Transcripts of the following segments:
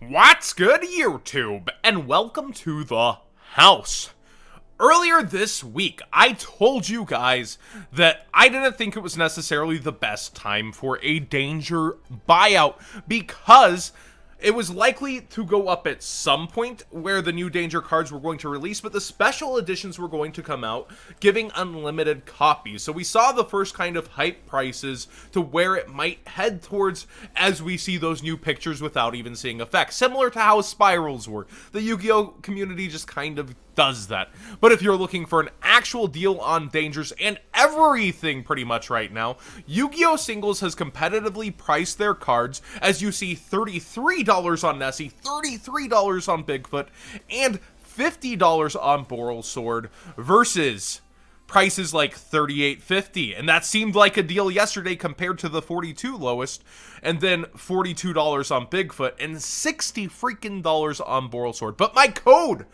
What's good, YouTube? And welcome to the house. Earlier this week, I told you guys that I didn't think it was necessarily the best time for a danger buyout because it was likely to go up at some point where the new danger cards were going to release, but the special editions were going to come out, giving unlimited copies. So we saw the first kind of hype prices to where it might head towards as we see those new pictures without even seeing effects. Similar to how spirals were. The Yu-Gi-Oh! Community just kind of does that. But if you're looking for an actual deal on dangers and everything pretty much right now, Ygosingles has competitively priced their cards as you see $33 on Nessie, $33 on Bigfoot, and $50 on Boral Sword versus prices like $38.50, and that seemed like a deal yesterday compared to the $42 lowest, and then $42 on Bigfoot and $60 freaking on Boral Sword. But my code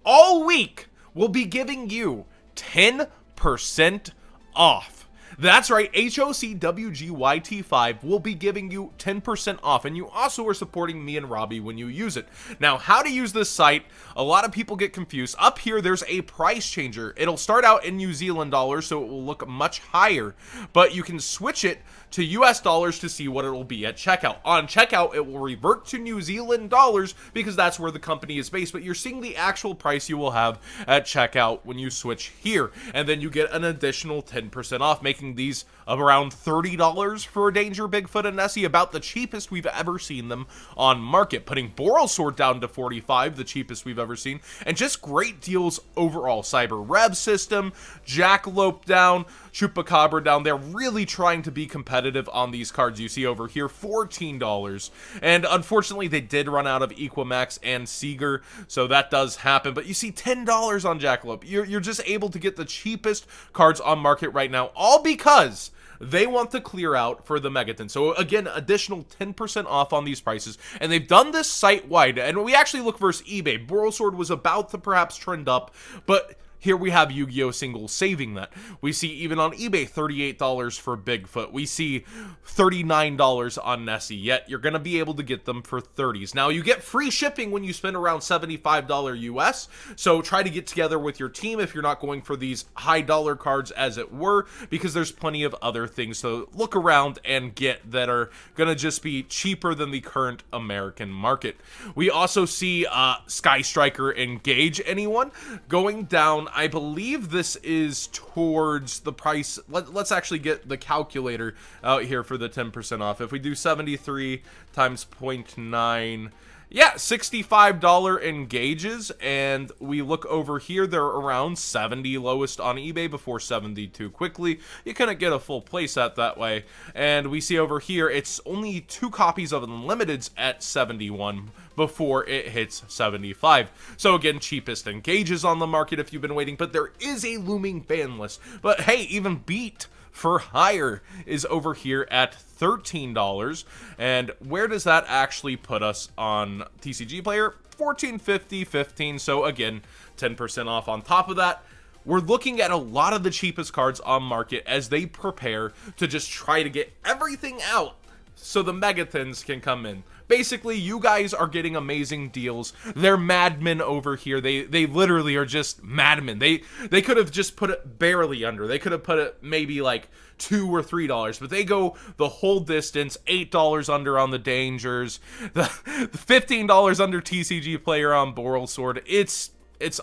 all week will be giving you 10% off. That's right, HoCWGYT5 will be giving you 10% off, and you also are supporting me and Robbie when you use it. Now, how to use this site, a lot of people get confused. Up here, there's a price changer. It'll start out in New Zealand dollars, so it will look much higher, but you can switch it to US dollars to see what it will be at checkout. On checkout, it will revert to New Zealand dollars because that's where the company is based, but you're seeing the actual price you will have at checkout when you switch here, and then you get an additional 10% off, making these of around $30 for a Danger, Bigfoot, and Nessie, about the cheapest we've ever seen them on market, putting Boral Sword down to $45, the cheapest we've ever seen, and just great deals overall. Cyber Rev System, Jackalope down, Chupacabra down. They're really trying to be competitive on these cards you see over here, $14, and unfortunately they did run out of Equimax and Seeger, so that does happen, but you see $10 on Jackalope. You're just able to get the cheapest cards on market right now, all because they want to clear out for the Megaton. So again, additional 10% off on these prices, and they've done this site-wide, and we actually look versus eBay. Boral Sword was about to perhaps trend up, but here we have Yu-Gi-Oh! Singles saving that. We see even on eBay, $38 for Bigfoot. We see $39 on Nessie, yet you're going to be able to get them for 30s. Now, you get free shipping when you spend around $75 US, so try to get together with your team if you're not going for these high dollar cards as it were, because there's plenty of other things to look around and get that are going to just be cheaper than the current American market. We also see Sky Striker Engage Anyone going down. I believe this is towards the price. Let's actually get the calculator out here for the 10% off. If we do 73 times 0.9, yeah, $65 engages, and we look over here, they're around 70 lowest on eBay before 72 quickly. You couldn't get a full playset that way, and we see over here, it's only 2 copies of Unlimiteds at 71 before it hits 75. So again, cheapest engages on the market if you've been waiting, but there is a looming ban list. But hey, even Beat for Hire is over here at $13, and where does that actually put us on TCG Player? $14.50, $15, so again, 10% off on top of that. We're looking at a lot of the cheapest cards on market as they prepare to just try to get everything out so the Megathons can come in. Basically, you guys are getting amazing deals. They're madmen over here. They literally are just madmen. They could have just put it barely under. They could have put it maybe like $2 or $3, but they go the whole distance. $8 under on the Dangers, the $15 under TCG Player on Boral Sword. It's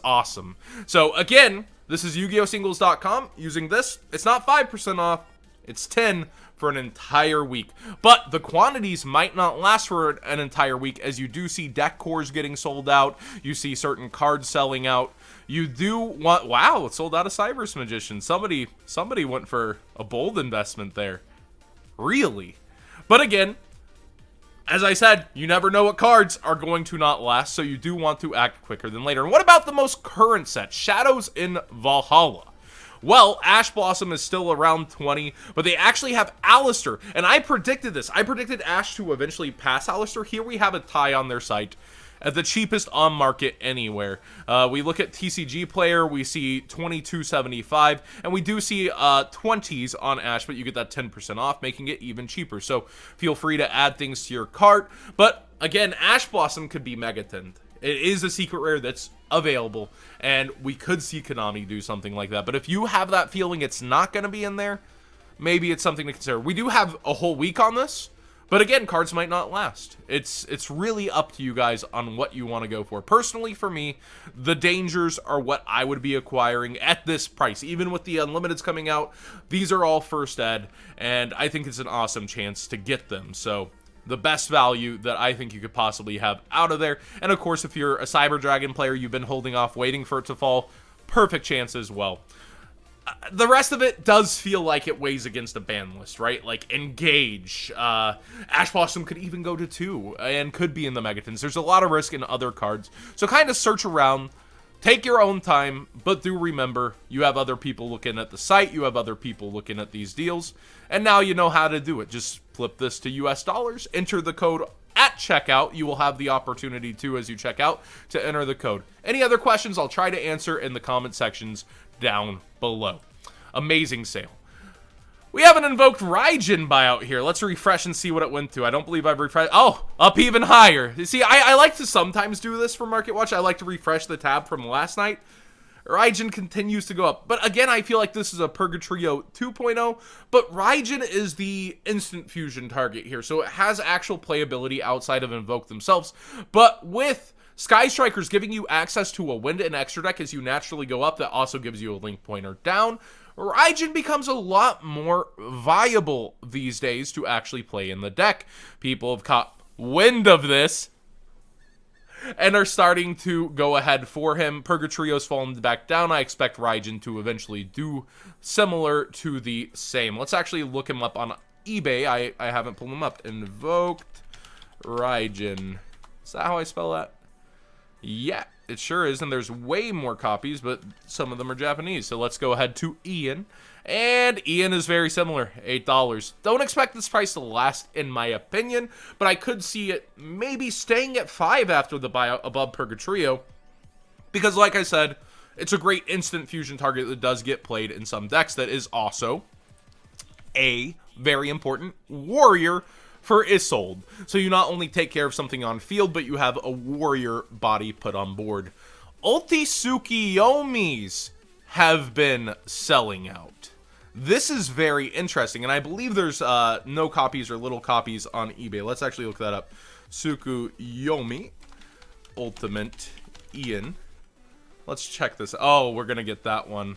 awesome. So again, this is Ygosingles.com. Using this, it's not 5% off. It's 10 for an entire week, but the quantities might not last for an entire week, as you do see deck cores getting sold out. You see certain cards selling out. You do want, wow, it sold out of Cyber's Magician. Somebody went for a bold investment there. Really? But again, as I said, you never know what cards are going to not last, so you do want to act quicker than later. And what about the most current set, Shadows in Valhalla? Well, Ash Blossom is still around 20, but they actually have Alistair, and I predicted this. I predicted Ash to eventually pass Alistair. Here we have a tie on their site, at the cheapest on market anywhere. We look at TCG Player, we see $22.75, and we do see 20s on Ash, but you get that 10% off, making it even cheaper. So feel free to add things to your cart. But again, Ash Blossom could be Megaton. It is a secret rare that's available, and we could see Konami do something like that. But if you have that feeling it's not going to be in there, maybe it's something to consider. We do have a whole week on this, but again, cards might not last. It's really up to you guys on what you want to go for. Personally, for me, the dangers are what I would be acquiring at this price. Even with the Unlimiteds coming out, these are all first ed, and I think it's an awesome chance to get them. So the best value that I think you could possibly have out of there. And of course, if you're a Cyber Dragon player, you've been holding off, waiting for it to fall, perfect chance as well. The rest of it does feel like it weighs against a ban list, right? Like Engage, Ash Blossom could even go to 2 and could be in the Megatons. There's a lot of risk in other cards. So kind of search around, take your own time, but do remember, you have other people looking at the site, you have other people looking at these deals, and now you know how to do it. Just flip this to US dollars, enter the code at checkout. You will have the opportunity to, as you check out, to enter the code. Any other questions, I'll try to answer in the comment sections down below. Amazing sale. We have an invoked Raidjin buyout here. Let's refresh and see what it went to. I don't believe I've refreshed. Oh, up even higher. You see, I like to sometimes do this for Market Watch. I like to refresh the tab from last night. Raidjin continues to go up. But again, I feel like this is a Purgatrio 2.0. But Raidjin is the instant fusion target here. So it has actual playability outside of Invoke themselves. But with Sky Strikers giving you access to a wind and extra deck as you naturally go up, that also gives you a link pointer down. Raidjin becomes a lot more viable these days to actually play in the deck. People have caught wind of this and are starting to go ahead for him. Purgatrio's fallen back down. I expect Raidjin to eventually do similar to the same. Let's actually look him up on eBay. I haven't pulled him up. Invoked Raidjin. Is that how I spell that? Yeah, it sure is, and there's way more copies, but some of them are Japanese. So let's go ahead to Ian, and Ian is very similar, $8. Don't expect this price to last, in my opinion, but I could see it maybe staying at 5 after the buyout above Purgatrio, because like I said, it's a great instant fusion target that does get played in some decks that is also a very important warrior for Isolde. So you not only take care of something on field, but you have a warrior body put on board. Ulti-Tsukiyomis have been selling out. This is very interesting, and I believe there's no copies or little copies on eBay. Let's actually look that up. Tsukuyomi Ultimate Ian. Let's check this. Oh, we're gonna get that one.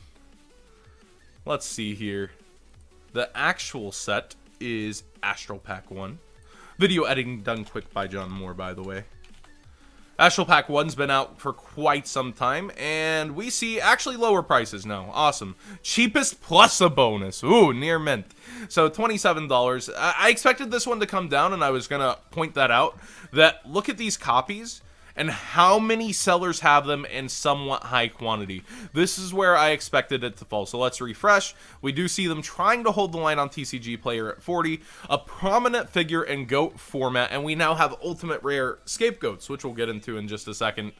Let's see here. The actual set is Astral Pack 1. Video editing done quick by John Moore, by the way. Astral Pack 1's been out for quite some time, and we see actually lower prices now. Awesome. Cheapest plus a bonus. Ooh, near mint. So $27. I expected this one to come down, and I was going to point that out. That look at these copies and how many sellers have them in somewhat high quantity. This is where I expected it to fall. So let's refresh. We do see them trying to hold the line on TCG Player at 40, a prominent figure in GOAT format, and we now have Ultimate Rare Scapegoats, which we'll get into in just a second.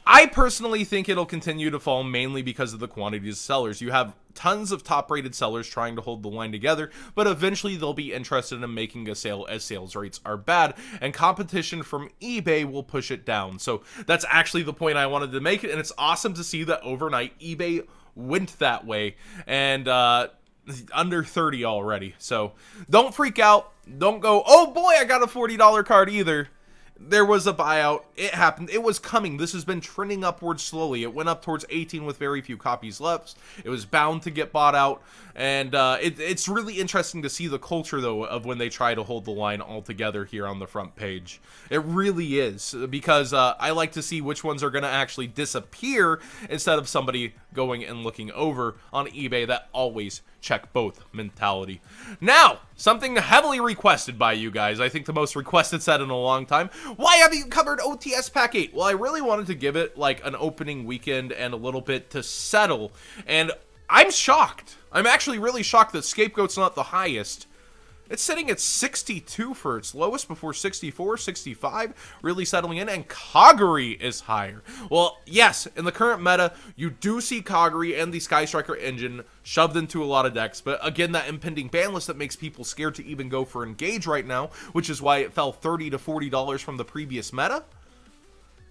I personally think it'll continue to fall mainly because of the quantities of sellers. You have tons of top-rated sellers trying to hold the line together, but eventually they'll be interested in making a sale as sales rates are bad, and competition from eBay will push it down. So that's actually the point I wanted to make, and it's awesome to see that overnight eBay went that way, and under 30 already. So don't freak out. Don't go, oh boy, I got a $40 card either. There was a buyout. It happened. It was coming. This has been trending upwards slowly. It went up towards 18 with very few copies left. It was bound to get bought out. And it's really interesting to see the culture, though, of when they try to hold the line all together here on the front page. It really is. Because I like to see which ones are going to actually disappear instead of somebody going and looking over on eBay. That always check both mentality. Now, something heavily requested by you guys. I think the most requested set in a long time. Why haven't you covered OTS Pack 8? Well, I really wanted to give it like an opening weekend and a little bit to settle. And I'm shocked. I'm actually really shocked that Scapegoat's not the highest. It's sitting at 62 for its lowest before 64, 65, really settling in, and Kaguri is higher. Well, yes, in the current meta, you do see Kaguri and the Sky Striker engine shoved into a lot of decks, but again, that impending ban list that makes people scared to even go for Engage right now, which is why it fell $30 to $40 from the previous meta.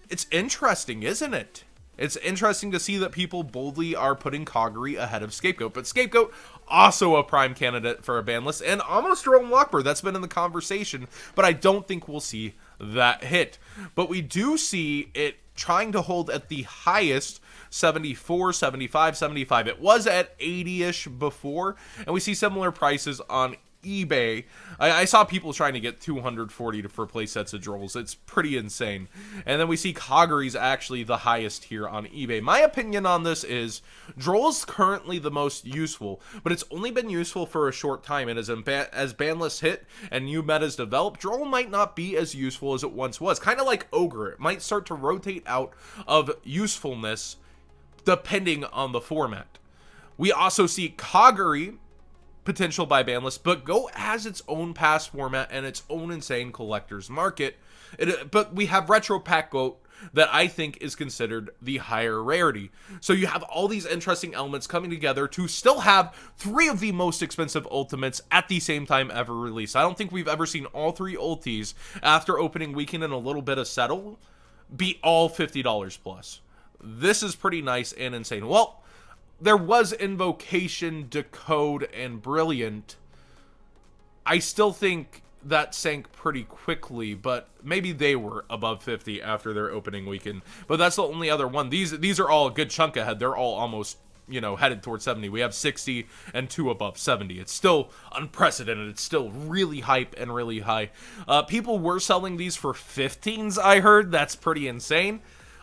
It's interesting, isn't it? It's interesting to see that people boldly are putting Kaguri ahead of Scapegoat, but Scapegoat also a prime candidate for a ban list, and almost Jerome Lockbird. That's been in the conversation, but I don't think we'll see that hit. But we do see it trying to hold at the highest 74, 75, 75. It was at 80-ish before, and we see similar prices on eBay. I saw people trying to get 240 for play sets of Drolls. It's pretty insane. And then we see Kaguri's actually the highest here on eBay. My opinion on this is Droll's currently the most useful, but it's only been useful for a short time, and as ban lists hit and new metas develop, Droll might not be as useful as it once was. Kind of like Ogre. It might start to rotate out of usefulness depending on the format. We also see Kaguri potential by ban list, but Go has its own pass format and its own insane collector's market. But we have Retro Pack Goat that I think is considered the higher rarity. So you have all these interesting elements coming together to still have 3 of the most expensive ultimates at the same time ever released. I don't think we've ever seen all 3 ultis after opening weekend and a little bit of settle be all $50 plus. This is pretty nice and insane. Well, there was Invocation, Decode, and Brilliant. I still think that sank pretty quickly, but maybe they were above 50 after their opening weekend. But that's the only other one. These are all a good chunk ahead. They're all almost, headed towards 70. We have 60 and 2 above 70. It's still unprecedented. It's still really hype and really high. People were selling these for 15s, I heard. That's pretty insane.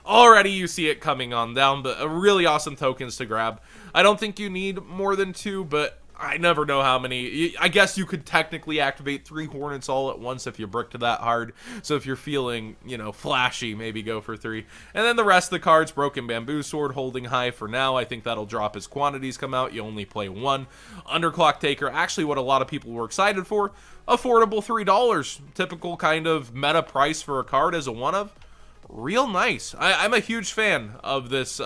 Already you see it coming on down, but really awesome tokens to grab. I don't think you need more than 2, but I never know how many. I guess you could technically activate 3 Hornets all at once if you bricked that hard. So if you're feeling, flashy, maybe go for 3. And then the rest of the cards, Broken Bamboo Sword holding high for now. I think that'll drop as quantities come out. You only play 1. Underclock Taker, actually what a lot of people were excited for. Affordable $3. Typical kind of meta price for a card as a one-of. Real nice. I'm a huge fan of this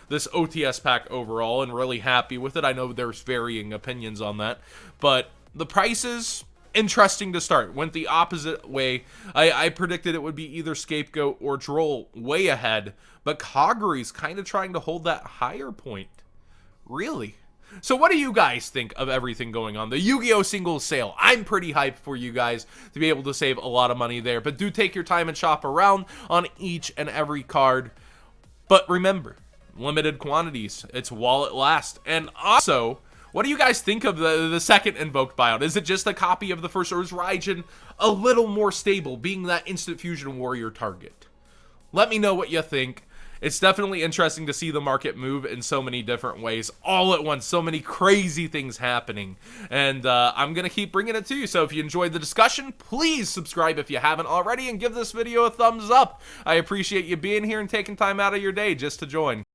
this OTS pack overall, and really happy with it. I know there's varying opinions on that, but the prices, interesting to start. Went the opposite way. I predicted it would be either Scapegoat or Droll way ahead, but Kaguri's kind of trying to hold that higher point. Really? So what do you guys think of everything going on? The Yu-Gi-Oh! Singles sale. I'm pretty hyped for you guys to be able to save a lot of money there. But do take your time and shop around on each and every card. But remember, limited quantities. It's while it lasts. And also, what do you guys think of the second invoked buyout? Is it just a copy of the first, or is Raidjin a little more stable, being that instant fusion warrior target? Let me know what you think. It's definitely interesting to see the market move in so many different ways all at once. So many crazy things happening. And I'm going to keep bringing it to you. So if you enjoyed the discussion, please subscribe if you haven't already and give this video a thumbs up. I appreciate you being here and taking time out of your day just to join.